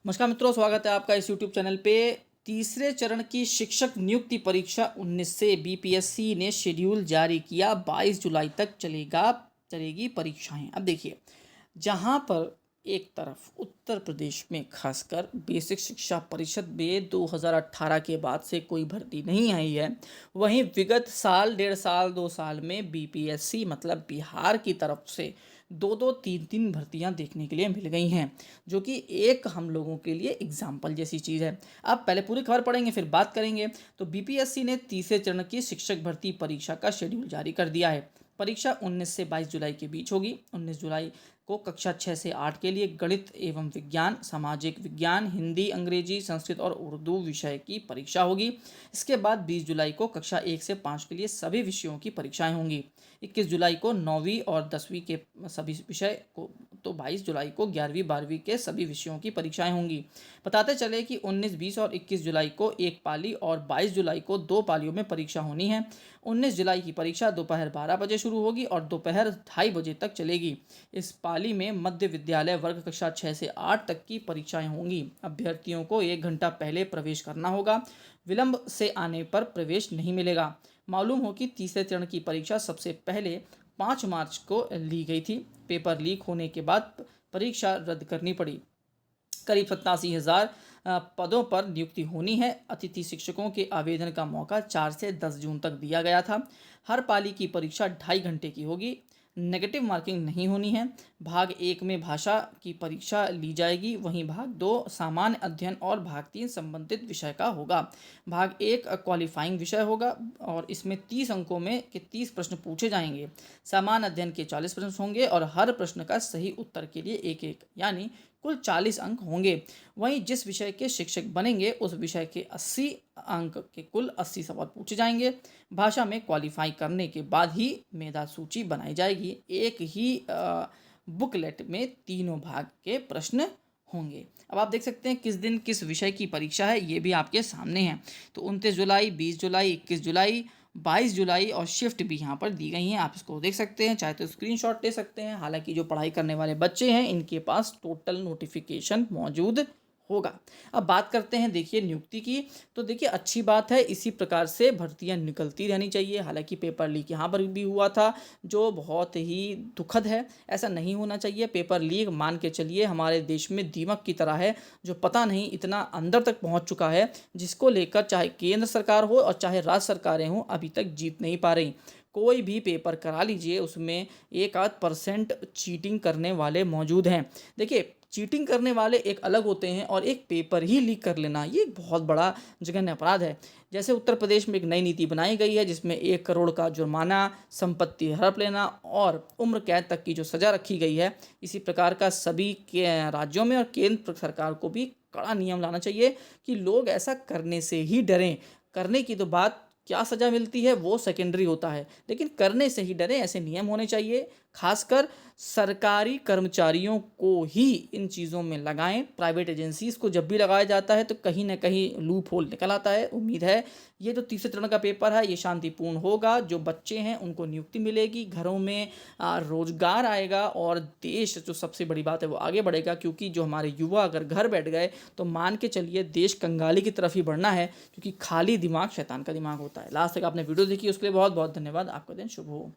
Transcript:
नमस्कार मित्रों, स्वागत है आपका इस YouTube चैनल पे। तीसरे चरण की शिक्षक नियुक्ति परीक्षा 19 से बीपीएससी ने शेड्यूल जारी किया। 22 जुलाई तक चलेगी परीक्षाएं। अब देखिए, जहां पर एक तरफ उत्तर प्रदेश में खासकर बेसिक शिक्षा परिषद में 2018 के बाद से कोई भर्ती नहीं आई है, वहीं विगत साल, डेढ़ साल, 2 साल में बीपीएससी मतलब बिहार की तरफ से दो दो तीन तीन भर्तियां देखने के लिए मिल गई हैं, जो कि एक हम लोगों के लिए एग्जाम्पल जैसी चीज़ है। अब पहले पूरी खबर पढ़ेंगे, फिर बात करेंगे। तो बीपीएससी ने तीसरे चरण की शिक्षक भर्ती परीक्षा का शेड्यूल जारी कर दिया है। परीक्षा 19 से 22 जुलाई के बीच होगी। 19 जुलाई को कक्षा 6 से 8 के लिए गणित एवं विज्ञान, सामाजिक विज्ञान, हिंदी, अंग्रेजी, संस्कृत और उर्दू विषय की परीक्षा होगी। इसके बाद 20 जुलाई को कक्षा 1 से 5 के लिए सभी विषयों की परीक्षाएं होंगी। 21 जुलाई को 9वीं और 10वीं के सभी विषय को, तो 22 जुलाई को 11वीं 12वीं के सभी विषयों की परीक्षाएं होंगी। बताते चले कि 19, 20 और 21 जुलाई को एक पाली और 22 जुलाई को 2 पालियों में परीक्षा होनी है। 19 जुलाई की परीक्षा दोपहर 12 बजे शुरू होगी और दोपहर 2:30 बजे तक चलेगी। इस पाली में मध्य विद्यालय वर्ग कक्षा 6 से 8 तक की परीक्षाएं होंगी। अभ्यर्थियों को 1 घंटा पहले प्रवेश करना होगा। विलंब से आने पर प्रवेश नहीं मिलेगा। मालूम हो कि तीसरे चरण की परीक्षा सबसे पहले 5 मार्च को ली गई थी। पेपर लीक होने के बाद परीक्षा रद्द करनी पड़ी। करीब 87,000 पदों पर नियुक्ति होनी है। अतिथि शिक्षकों के आवेदन का मौका 4 से 10 जून तक दिया गया था। हर पाली की परीक्षा 2.5 घंटे की होगी। नेगेटिव मार्किंग नहीं होनी है। भाग 1 में भाषा की परीक्षा ली जाएगी, वहीं भाग 2 सामान्य अध्ययन और भाग 3 संबंधित विषय का होगा। भाग 1 क्वालिफाइंग विषय होगा और इसमें 30 अंकों में के 30 प्रश्न पूछे जाएंगे। सामान्य अध्ययन के 40 प्रश्न होंगे और हर प्रश्न का सही उत्तर के लिए एक यानी कुल 40 अंक होंगे। वहीं जिस विषय के शिक्षक बनेंगे उस विषय के 80 अंक के कुल 80 सवाल पूछे जाएंगे। भाषा में क्वालिफाई करने के बाद ही मेधा सूची बनाई जाएगी। एक ही बुकलेट में तीनों भाग के प्रश्न होंगे। अब आप देख सकते हैं किस दिन किस विषय की परीक्षा है, ये भी आपके सामने है। तो 29 जुलाई, 20 जुलाई, 21 जुलाई, 22 जुलाई और शिफ्ट भी यहाँ पर दी गई हैं। आप इसको देख सकते हैं, चाहे तो स्क्रीनशॉट ले सकते हैं। हालांकि जो पढ़ाई करने वाले बच्चे हैं इनके पास टोटल नोटिफिकेशन मौजूद होगा। अब बात करते हैं देखिए नियुक्ति की। तो देखिए, अच्छी बात है, इसी प्रकार से भर्तियां निकलती रहनी चाहिए। हालांकि पेपर लीक यहाँ पर भी हुआ था, जो बहुत ही दुखद है। ऐसा नहीं होना चाहिए। पेपर लीक मान के चलिए हमारे देश में दीमक की तरह है, जो पता नहीं इतना अंदर तक पहुँच चुका है, जिसको लेकर चाहे केंद्र सरकार हो और चाहे राज्य सरकारें हों, अभी तक जीत नहीं पा रही। कोई भी पेपर करा लीजिए, उसमें 1-8% चीटिंग करने वाले मौजूद हैं। देखिए, चीटिंग करने वाले एक अलग होते हैं और एक पेपर ही लीक कर लेना, ये एक बहुत बड़ा जघन्य अपराध है। जैसे उत्तर प्रदेश में एक नई नीति बनाई गई है जिसमें 1 करोड़ का जुर्माना, संपत्ति हड़प लेना और उम्र कैद तक की जो सज़ा रखी गई है, इसी प्रकार का सभी के राज्यों में और केंद्र सरकार को भी कड़ा नियम लाना चाहिए कि लोग ऐसा करने से ही डरें। करने की तो बात, क्या सज़ा मिलती है वो सेकेंडरी होता है, लेकिन करने से ही डरे, ऐसे नियम होने चाहिए। खासकर सरकारी कर्मचारियों को ही इन चीज़ों में लगाएं। प्राइवेट एजेंसीज को जब भी लगाया जाता है तो कहीं ना कहीं लूप होल निकल आता है। उम्मीद है ये जो तीसरे चरण का पेपर है ये शांतिपूर्ण होगा। जो बच्चे हैं उनको नियुक्ति मिलेगी, घरों में रोजगार आएगा और देश, जो सबसे बड़ी बात है, वो आगे बढ़ेगा। क्योंकि जो हमारे युवा अगर घर बैठ गए तो मान के चलिए देश कंगाली की तरफ ही बढ़ना है, क्योंकि खाली दिमाग शैतान का दिमाग होता है। लास्ट तक आपने वीडियो देखी, उसके लिए बहुत बहुत धन्यवाद। आपका दिन शुभ हो।